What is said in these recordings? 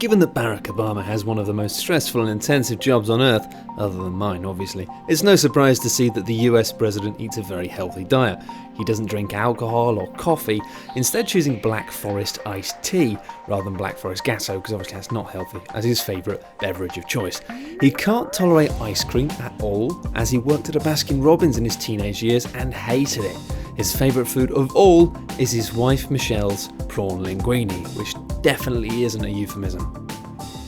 Given that Barack Obama has one of the most stressful and intensive jobs on earth, other than mine obviously, it's no surprise to see that the US president eats a very healthy diet. He doesn't drink alcohol or coffee, instead choosing Black Forest iced tea rather than Black Forest Gasso, because obviously that's not healthy, as his favourite beverage of choice. He can't tolerate ice cream at all, as he worked at a Baskin Robbins in his teenage years and hated it. His favourite food of all is his wife Michelle's prawn linguine, which definitely isn't a euphemism.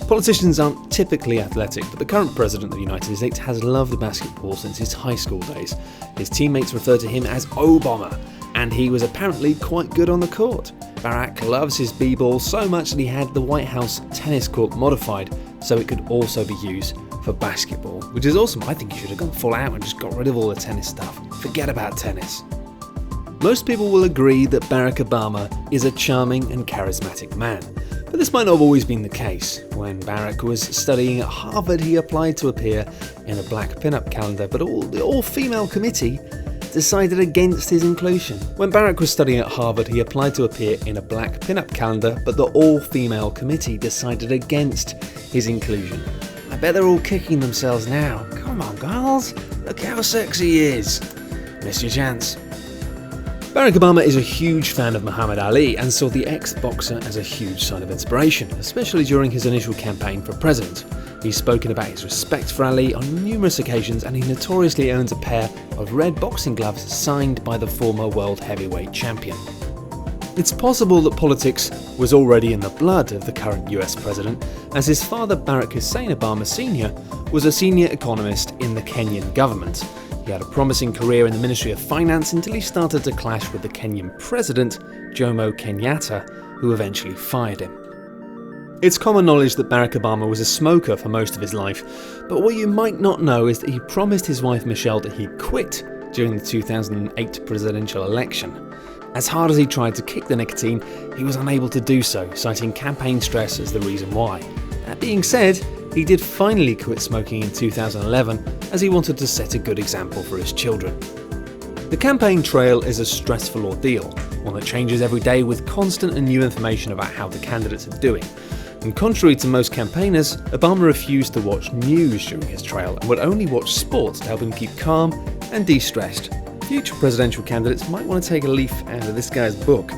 Politicians aren't typically athletic, but the current president of the United States has loved basketball since his high school days. His teammates refer to him as Obama, and he was apparently quite good on the court. Barack loves his b-ball so much that he had the White House tennis court modified so it could also be used for basketball, which is awesome. I think he should have gone full out and just got rid of all the tennis stuff. Forget about tennis. Most people will agree that Barack Obama is a charming and charismatic man. But this might not have always been the case. When Barack was studying at Harvard, he applied to appear in a black pin-up calendar, but the all-female committee decided against his inclusion. When Barack was studying at Harvard, he applied to appear in a black pin-up calendar, but the all-female committee decided against his inclusion. I bet they're all kicking themselves now. Come on, girls, look how sexy he is. Miss your chance. Barack Obama is a huge fan of Muhammad Ali and saw the ex-boxer as a huge sign of inspiration, especially during his initial campaign for president. He's spoken about his respect for Ali on numerous occasions, and he notoriously owns a pair of red boxing gloves signed by the former world heavyweight champion. It's possible that politics was already in the blood of the current US president, as his father Barack Hussein Obama Sr. was a senior economist in the Kenyan government. He had a promising career in the Ministry of Finance until he started to clash with the Kenyan president, Jomo Kenyatta, who eventually fired him. It's common knowledge that Barack Obama was a smoker for most of his life, but what you might not know is that he promised his wife Michelle that he'd quit during the 2008 presidential election. As hard as he tried to kick the nicotine, he was unable to do so, citing campaign stress as the reason why. That being said, he did finally quit smoking in 2011 as he wanted to set a good example for his children. The campaign trail is a stressful ordeal, one that changes every day with constant and new information about how the candidates are doing. And contrary to most campaigners, Obama refused to watch news during his trail and would only watch sports to help him keep calm and de-stressed. Future presidential candidates might want to take a leaf out of this guy's book,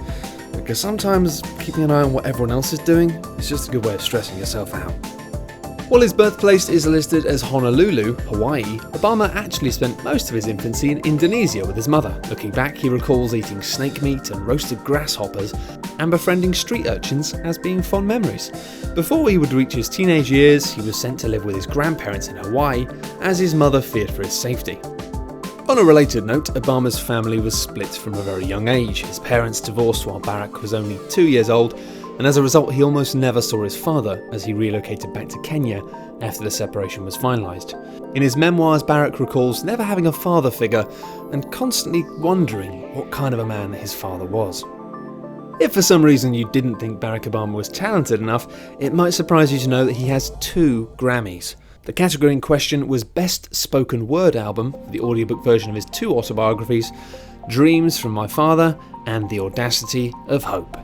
because sometimes keeping an eye on what everyone else is doing is just a good way of stressing yourself out. While his birthplace is listed as Honolulu, Hawaii, Obama actually spent most of his infancy in Indonesia with his mother. Looking back, he recalls eating snake meat and roasted grasshoppers and befriending street urchins as being fond memories. Before he would reach his teenage years, he was sent to live with his grandparents in Hawaii as his mother feared for his safety. On a related note, Obama's family was split from a very young age. His parents divorced while Barack was only 2 years old, and as a result he almost never saw his father as he relocated back to Kenya after the separation was finalised. In his memoirs, Barack recalls never having a father figure and constantly wondering what kind of a man his father was. If for some reason you didn't think Barack Obama was talented enough, it might surprise you to know that he has 2 Grammys. The category in question was Best Spoken Word Album, the audiobook version of his 2 autobiographies, Dreams from My Father and The Audacity of Hope.